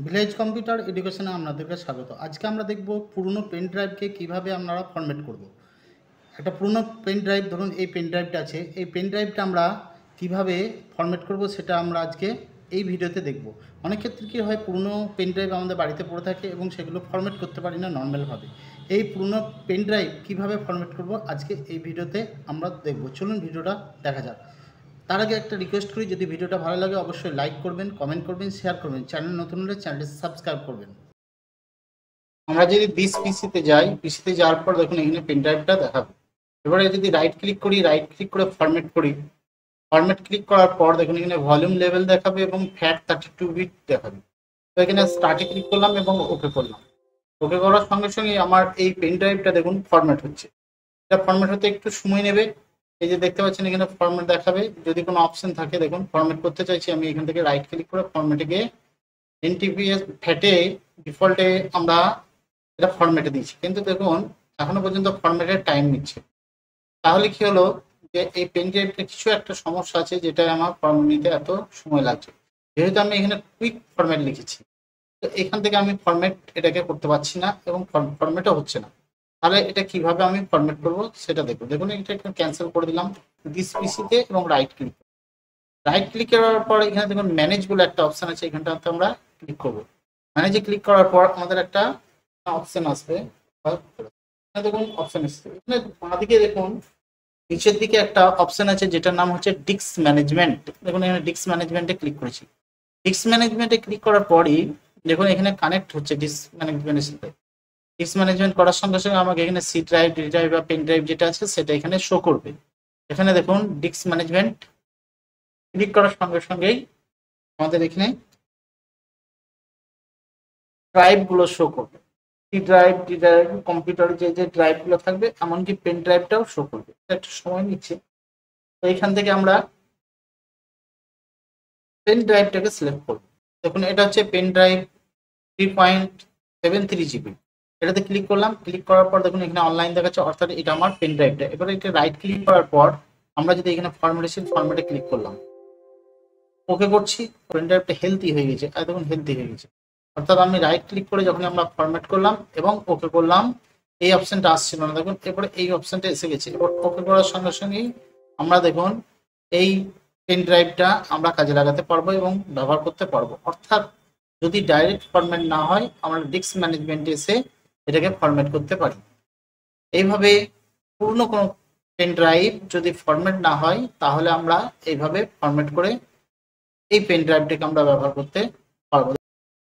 Village computer এডুকেশনে আপনাদেরকে স্বাগত। আজকে আমরা দেখব পুরনো পেন ড্রাইভকে কীভাবে আপনারা ফরম্যাট করব। একটা পুরনো পেন ড্রাইভ, ধরুন এই পেন ড্রাইভটা আছে, এই পেন ড্রাইভটা আমরা কীভাবে ফরম্যাট করব সেটা আমরা আজকে এই ভিডিওতে দেখব। অনেক ক্ষেত্রে কী হয়, পুরনো পেন ড্রাইভ আমাদের বাড়িতে পড়ে থাকে এবং সেগুলো ফরম্যাট করতে পারি না নর্মালভাবে। এই পুরনো পেন ড্রাইভ কীভাবে ফরম্যাট করব আজকে এই ভিডিওতে আমরা দেখব। চলুন ভিডিওটা দেখা যাক। তার আগে একটা রিকোয়েস্ট করি, যদি ভিডিওটা ভালো লাগে অবশ্যই লাইক করবেন, কমেন্ট করবেন, শেয়ার করবেন। চ্যানেল নতুন হলে চ্যানেলটি সাবস্ক্রাইব করবেন। আমরা যদি দিস পিসিতে যাই, পিসিতে যাওয়ার পর দেখুন এখানে পেন ড্রাইভটা দেখাবে। এবারে যদি রাইট ক্লিক করি, রাইট ক্লিক করে ফরম্যাট করি, ফরম্যাট ক্লিক করার পর দেখুন এখানে ভলিউম লেভেল দেখাবে এবং ফ্যাট 32 বিট দেখাবে। তো এখানে স্টার্টে ক্লিক করলাম এবং ওকে করলাম। ওকে করার সঙ্গে সঙ্গে আমার এই পেন ড্রাইভটা দেখুন ফরম্যাট হচ্ছে। এটা ফরম্যাট হতে একটু সময় নেবে। এই যে দেখতে পাচ্ছেন এখানে ফরম্যাট দেখাবে। যদি কোনো অপশন থাকে, দেখুন ফরম্যাট করতে চাইছি আমি, এখান থেকে রাইট ক্লিক করে ফরম্যাটে গিয়ে এনটিপিএস ফ্যাটে ডিফল্টে আমরা এটা ফরম্যাটে দিয়েছি, কিন্তু দেখুন এখনো পর্যন্ত ফরম্যাটের টাইম নিচ্ছে। তাহলে কি হলো, যে এই পেন ড্রাইভটা কিছু একটা সমস্যা আছে, যেটা আমার ফরম্যাট নিতে এত সময় লাগছে। যেহেতু আমি এখানে কুইক ফরম্যাট লিখেছি, তো এখান থেকে আমি ফরম্যাট এটাকে করতে পারছি না এবং ফরম্যাটও হচ্ছে না। তাহলে এটা কিভাবে আমি ফরম্যাট করব সেটা দেখো। দেখুন এটা একটু ক্যান্সেল করে দিলাম দিস পিসিতে এবং রাইট ক্লিক। রাইট ক্লিক করার পর এখানে দেখুন ম্যানেজ বলে একটা অপশন আছে, এখানটাতে আমরা ক্লিক করব। ম্যানেজে ক্লিক করার পর আমাদের একটা অপশন আসবে। দেখুন অপশন এসছে এখানে বাঁদিকে, দেখুন নিচের দিকে একটা অপশন আছে যেটার নাম হচ্ছে ডিস্ক ম্যানেজমেন্ট। দেখুন এখানে ডিস্ক ম্যানেজমেন্টে ক্লিক করেছি। ডিস্ক ম্যানেজমেন্টে ক্লিক করার পরই দেখুন এখানে কানেক্ট হচ্ছে ডিস্ক ম্যানেজমেন্টের সাথে। ডিস্ক ম্যানেজমেন্ট করার সঙ্গে সঙ্গে আমাকে এখানে সি ড্রাইভ, ডি ড্রাইভ বা পেন ড্রাইভ যেটা আছে সেটা এখানে শো করবে। এখানে দেখুন ডিস্ক ম্যানেজমেন্ট ক্লিক করার সঙ্গে সঙ্গেই আমাদের এখানে ড্রাইভ গুলো শো করবে। সি ড্রাইভ, ডি ড্রাইভ, কম্পিউটারে যে যে ড্রাইভ গুলো থাকবে, এমনকি পেন ড্রাইভটাও শো করবে। একটু সময় নিচ্ছে। তো এখান থেকে আমরা পেন ড্রাইভটাকে সিলেক্ট করব। দেখুন এটা হচ্ছে পেন ড্রাইভ 3.73 জিবি। এটাতে ক্লিক করলাম। ক্লিক করার পর দেখুন এখানে অনলাইন দেখাচ্ছে, অর্থাৎ এটা আমার পেন ড্রাইভটা। এবারে এটা রাইট ক্লিক করার পর আমরা যদি এখানে ফরম্যাটেশন, ফরম্যাটে ক্লিক করলাম, ওকে করছি, পেন ড্রাইভটা হেলদি হয়ে গেছে। আর দেখুন হেলদি হয়ে গেছে, অর্থাৎ আমি রাইট ক্লিক করে যখন আমরা ফরম্যাট করলাম এবং ওকে করলাম, এই অপশনটা আসছিল না, দেখুন এরপরে এই অপশনটা এসে গেছে। এবার ওকে করার সঙ্গে সঙ্গেই আমরা দেখুন এই পেন ড্রাইভটা আমরা কাজে লাগাতে পারবো এবং ব্যবহার করতে পারবো। অর্থাৎ যদি ডাইরেক্ট ফরম্যাট না হয়, আমরা ডিস্ক ম্যানেজমেন্টে এসে এটাকে ফরম্যাট করতে পারি। এইভাবে পূর্ণ কোনো পেন ড্রাইভ যদি ফরম্যাট না হয়, তাহলে আমরা এইভাবে ফরম্যাট করে এই পেন ড্রাইভটাকে আমরা ব্যবহার করতে পারবো।